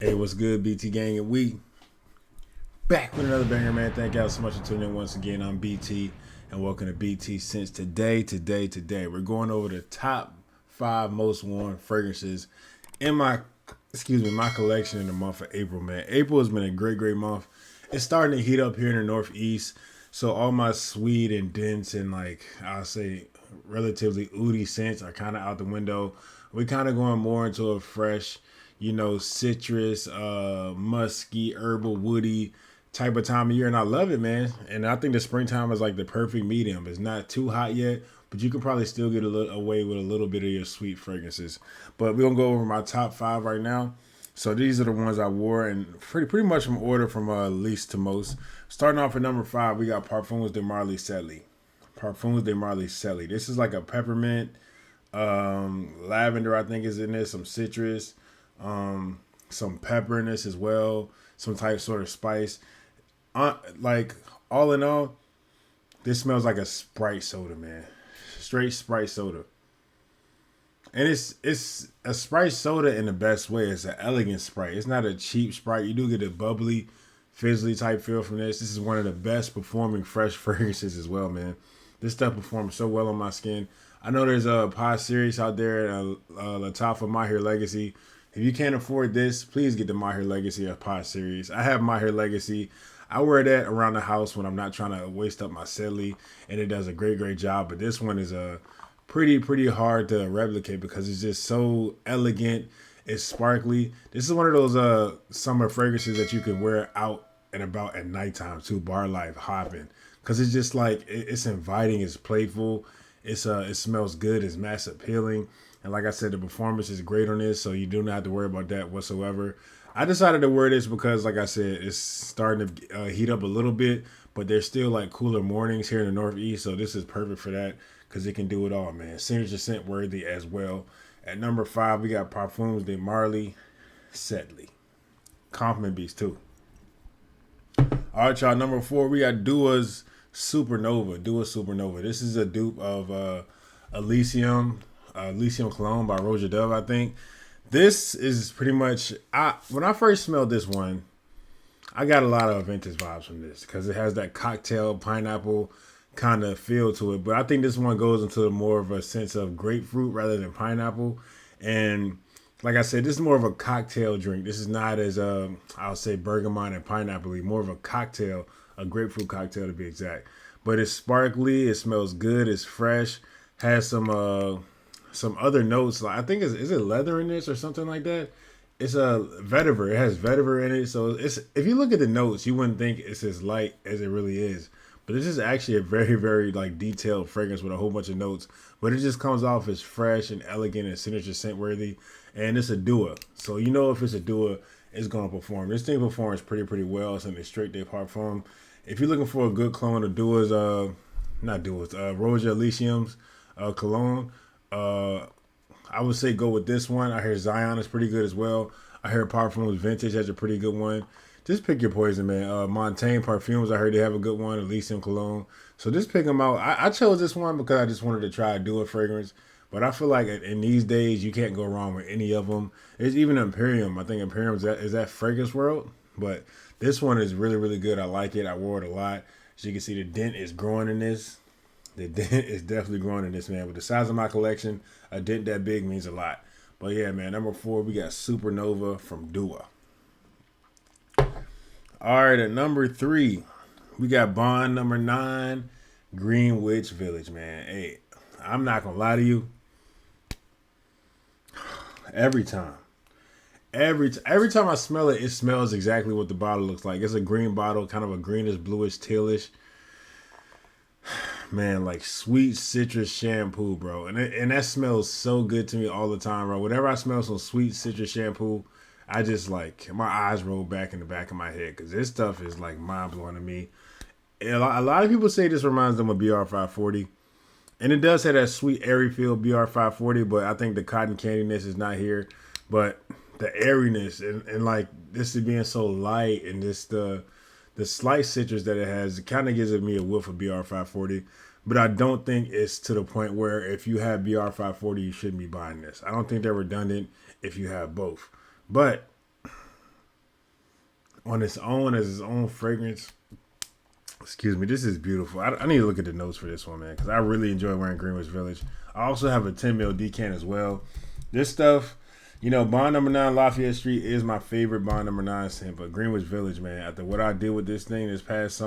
Hey, what's good, BT gang? And we back with another banger, man. Thank y'all so much for tuning in once again. I'm BT, and welcome to BT Since Today. We're going over the top 5 most worn fragrances in my collection in the month of April, man. April has been a great month. It's starting to heat up here in the Northeast, so all my sweet and dense and I'll say relatively oody scents are kind of out the window. We kind of going more into a fresh, citrus, musky, herbal, woody type of time of year, and I love it, man. And I think the springtime is like the perfect medium. It's not too hot yet, but you can probably still get away with a little bit of your sweet fragrances. But we're gonna go over my top 5 right now. So these are the ones I wore, and pretty much from order from least to most. Starting off at number 5, we got Parfums de Marly Sedley. Parfums de Marly Sedley. This is like a peppermint, lavender, I think, is in this. Some citrus, some pepper in this as well. Some type sort of spice. Like all in all, this smells like a Sprite soda, man. Straight Sprite soda. And it's a Sprite soda in the best way. It's an elegant Sprite. It's not a cheap Sprite. You do get a bubbly, fizzly type feel from this. This is one of the best performing fresh fragrances as well, man. This stuff performs so well on my skin. I know there's a pod series out there, the top of My Hair Legacy. If you can't afford this, please get the My Hair Legacy pod series. I have My Hair Legacy. I wear that around the house when I'm not trying to waste up my Sedley, and it does a great job. But this one is a pretty hard to replicate because it's just so elegant. It's sparkly. This is one of those summer fragrances that you can wear out and about at nighttime too, bar life hopping, because it's just like it's inviting, it's playful, it smells good, it's mass appealing, and like I said, the performance is great on this, so you do not have to worry about that whatsoever. I decided to wear this because, like I said, it's starting to heat up a little bit, but there's still like cooler mornings here in the Northeast, so this is perfect for that because it can do it all, man. Signature scent worthy as well. At number 5, we got Parfums de Marly Sedley. Compliment beast too. All right, y'all. Number 4, we got Dua's Supernova. Dua Supernova. This is a dupe of Elysium Cologne by Roger Dove, I think. This is pretty much, when I first smelled this one, I got a lot of vintage vibes from this because it has that cocktail pineapple kind of feel to it. But I think this one goes into more of a sense of grapefruit rather than pineapple. And like I said, this is more of a cocktail drink. This is not as, I'll say, bergamot and pineapple, more of a cocktail, a grapefruit cocktail to be exact. But it's sparkly, it smells good, it's fresh, has some other notes. Like I think is it leather in this or something like that. It's a vetiver. It has vetiver in it. So it's, if you look at the notes, you wouldn't think it's as light as it really is. But this is actually a very like detailed fragrance with a whole bunch of notes. But it just comes off as fresh and elegant and signature scent worthy. And it's a Dua. So you know if it's a Dua, it's gonna perform. This thing performs pretty well. It's in the straight de parfum. If you're looking for a good clone of Dua's, not Dua's, Roger Elysium's cologne, I would say go with this one. I hear Zion is pretty good as well. I hear Parfums Vintage has a pretty good one. Just pick your poison, man. Montaigne Parfums, I heard they have a good one. Elysium Cologne. So just pick them out. I chose this one because I just wanted to try a Dua fragrance. But I feel like in these days, you can't go wrong with any of them. There's even Imperium. I think Imperium is that fragrance world. But this one is really good. I like it. I wore it a lot. As you can see, the dent is growing in this. The dent is definitely growing in this, man. With the size of my collection, a dent that big means a lot. But yeah, man, number 4, we got Supernova from Dua. All right, at number 3, we got Bond number 9, Greenwich Village, man. Hey, I'm not going to lie to you. Every time I smell it, it smells exactly what the bottle looks like. It's a green bottle, kind of a greenish, bluish, tealish. Man, like sweet citrus shampoo, bro. And that smells so good to me all the time, bro. Whenever I smell some sweet citrus shampoo, I just like, my eyes roll back in the back of my head because this stuff is like mind blowing to me. And a lot of people say this reminds them of BR540. And it does have that sweet airy feel BR540, but I think the cotton candiness is not here. But the airiness and like this is being so light and just the slight citrus that it has, it kind of gives me a whiff of BR540. But I don't think it's to the point where if you have BR540, you shouldn't be buying this. I don't think they're redundant if you have both. But on its own as its own fragrance. Excuse me, this is beautiful. I need to look at the notes for this one, man, because I really enjoy wearing Greenwich Village. I also have a 10 mil decan as well. This stuff, Bond Number 9 Lafayette Street is my favorite Bond Number 9 scent, but Greenwich Village, man, after what I did with this thing this past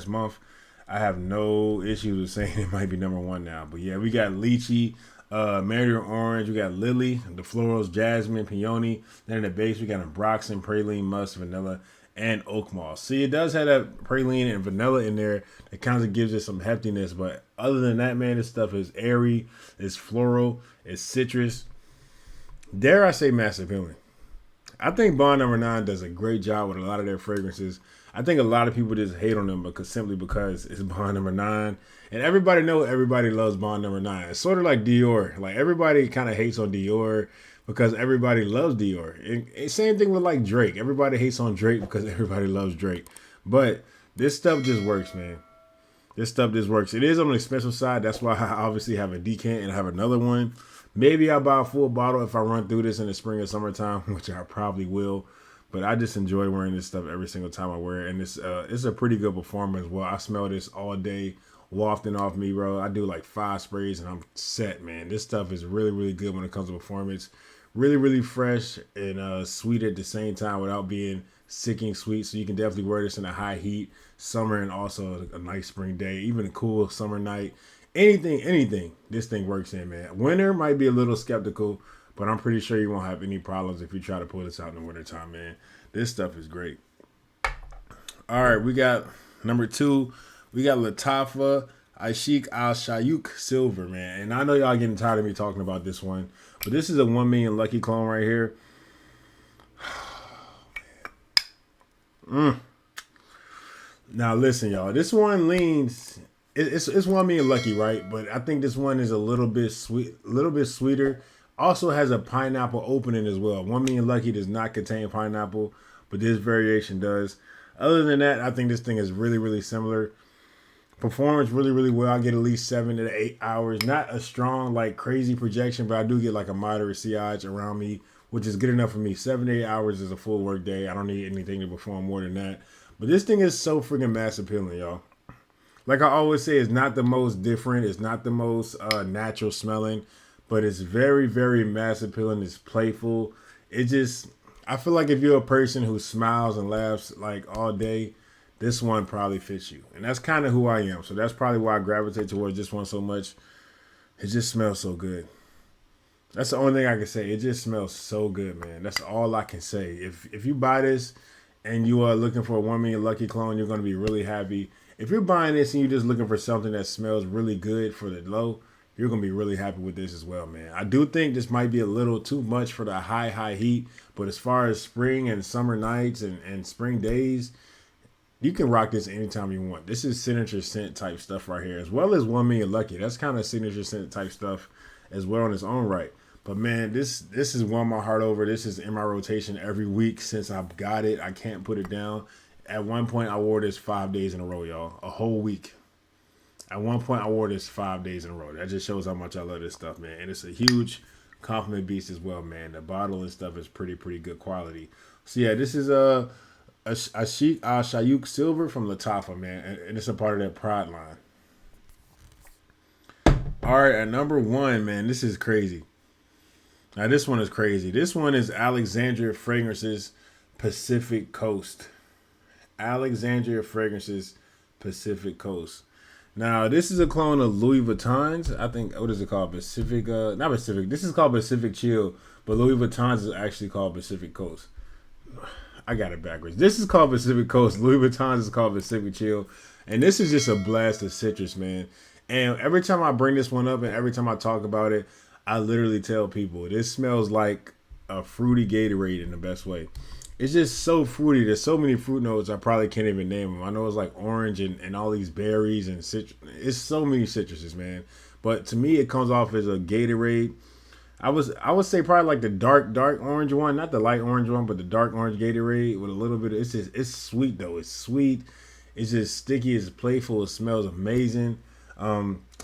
month, I have no issues with saying it might be number one now. But yeah, we got lychee, mandarin orange, we got lily, the florals, jasmine, peony. Then in the base, we got ambroxan, praline, musk, vanilla, and oak moss. See, it does have that praline and vanilla in there that kind of gives it some heftiness. But other than that, man, this stuff is airy, it's floral, it's citrus. Dare I say massive healing. I think Bond Number 9 does a great job with a lot of their fragrances. I think a lot of people just hate on them because it's Bond Number 9. And everybody loves Bond Number 9. It's sort of like Dior. Like everybody kind of hates on Dior because everybody loves Dior. And same thing with like Drake. Everybody hates on Drake because everybody loves Drake. But this stuff just works, man. This stuff just works. It is on the expensive side. That's why I obviously have a decant and I have another one. Maybe I'll buy a full bottle if I run through this in the spring or summertime, which I probably will. But I just enjoy wearing this stuff every single time I wear it. And it's a pretty good performer as well. I smell this all day wafting off me, bro. I do like 5 sprays and I'm set, man. This stuff is really, really good when it comes to performance. Really, really fresh and sweet at the same time without being sicking sweet. So you can definitely wear this in a high heat summer and also a nice spring day, even a cool summer night. Anything this thing works in, man. Winter might be a little skeptical, but I'm pretty sure you won't have any problems if you try to pull this out in the wintertime, man. This stuff is great. All right, we got number 2. We got Latafa Ashik Al Shayuk Silver, man. And I know y'all getting tired of me talking about this one, but this is a 1 million lucky clone right here. Now listen, y'all. This one leans. It's 1 million lucky, right? But I think this one is a little bit sweeter. Also has a pineapple opening as well. 1 million lucky does not contain pineapple, but this variation does. Other than that, I think this thing is really, really similar. Performance really, really well. I get at least 7 to 8 hours. Not a strong, like crazy projection, but I do get like a moderate sillage around me, which is good enough for me. 7 to 8 hours is a full work day. I don't need anything to perform more than that. But this thing is so freaking mass appealing, y'all. Like I always say, it's not the most different. It's not the most natural smelling, but it's very, very mass appealing. It's playful. I feel like if you're a person who smiles and laughs like all day, this one probably fits you. And that's kind of who I am. So that's probably why I gravitate towards this one so much. It just smells so good. That's the only thing I can say. It just smells so good, man. That's all I can say. If you buy this and you are looking for a 1 million lucky clone, you're going to be really happy. If you're buying this and you're just looking for something that smells really good for the low, you're going to be really happy with this as well, man. I do think this might be a little too much for the high heat, but as far as spring and summer nights and spring days, you can rock this anytime you want. This is signature scent type stuff right here, as well as 1 million lucky. That's kind of signature scent type stuff as well in its own right. But man, this has won my heart over. This is in my rotation every week since I've got it. I can't put it down. At one point, I wore this 5 days in a row, y'all. A whole week. At one point, I wore this 5 days in a row. That just shows how much I love this stuff, man. And it's a huge compliment beast as well, man. The bottle and stuff is pretty good quality. So yeah, this is a Shayuk Silver from Latafa, man. And it's a part of that Pride line. All right, at number 1, man, this is crazy. Now, this one is crazy. This one is Alexandria Fragrances Pacific Coast. Alexandria Fragrances Pacific Coast. Now, this is a clone of Louis Vuitton's. I think, what is it called? Pacific, not Pacific. This is called Pacific Chill, but Louis Vuitton's is actually called Pacific Coast. I got it backwards. This is called Pacific Coast. Louis Vuitton's is called Pacific Chill. And this is just a blast of citrus, man. And every time I bring this one up and every time I talk about it, I literally tell people, this smells like a fruity Gatorade in the best way. It's just so fruity. There's so many fruit notes I probably can't even name them. I know it's like orange and all these berries and citrus. It's so many citruses, man. But to me, it comes off as a Gatorade. I would say probably like the dark orange one, not the light orange one, but the dark orange Gatorade with a little bit of, it's sweet though. It's sweet. It's just sticky. It's playful. It smells amazing.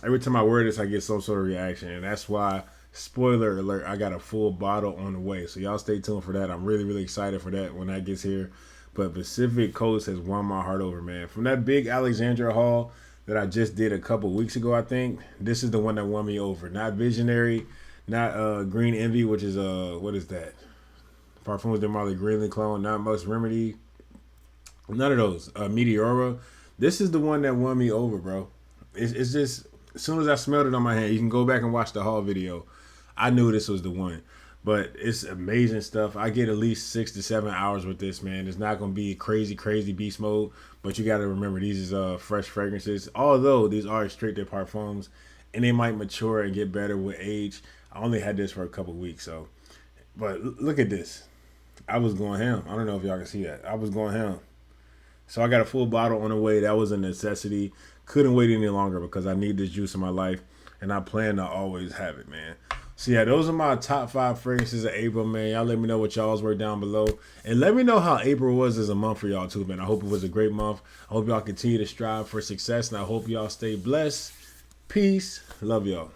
Every time I wear this, I get some sort of reaction, and that's why, spoiler alert, I got a full bottle on the way. So y'all stay tuned for that. I'm really excited for that when that gets here. but Pacific Coast has won my heart over, man. From that big Alexandria haul that I just did a couple weeks ago, I think this is the one that won me over. Not Visionary, not Green Envy, which is what is that? Parfums de Marley Greenland clone, not Musk Remedy. None of those. Meteora. This is the one that won me over, bro. It's just, as soon as I smelled it on my hand, you can go back and watch the haul video. I knew this was the one. But it's amazing stuff. I get at least 6 to 7 hours with this, man. It's not going to be crazy, crazy beast mode. But you got to remember, these is fresh fragrances. Although these are restricted parfums, and they might mature and get better with age. I only had this for a couple weeks, so. But look at this. I was going ham. I don't know if y'all can see that. I was going ham. So I got a full bottle on the way. That was a necessity. Couldn't wait any longer because I need this juice in my life. And I plan to always have it, man. So yeah, those are my top 5 fragrances of April, man. Y'all let me know what y'all's were down below. And let me know how April was as a month for y'all too, man. I hope it was a great month. I hope y'all continue to strive for success. And I hope y'all stay blessed. Peace. Love y'all.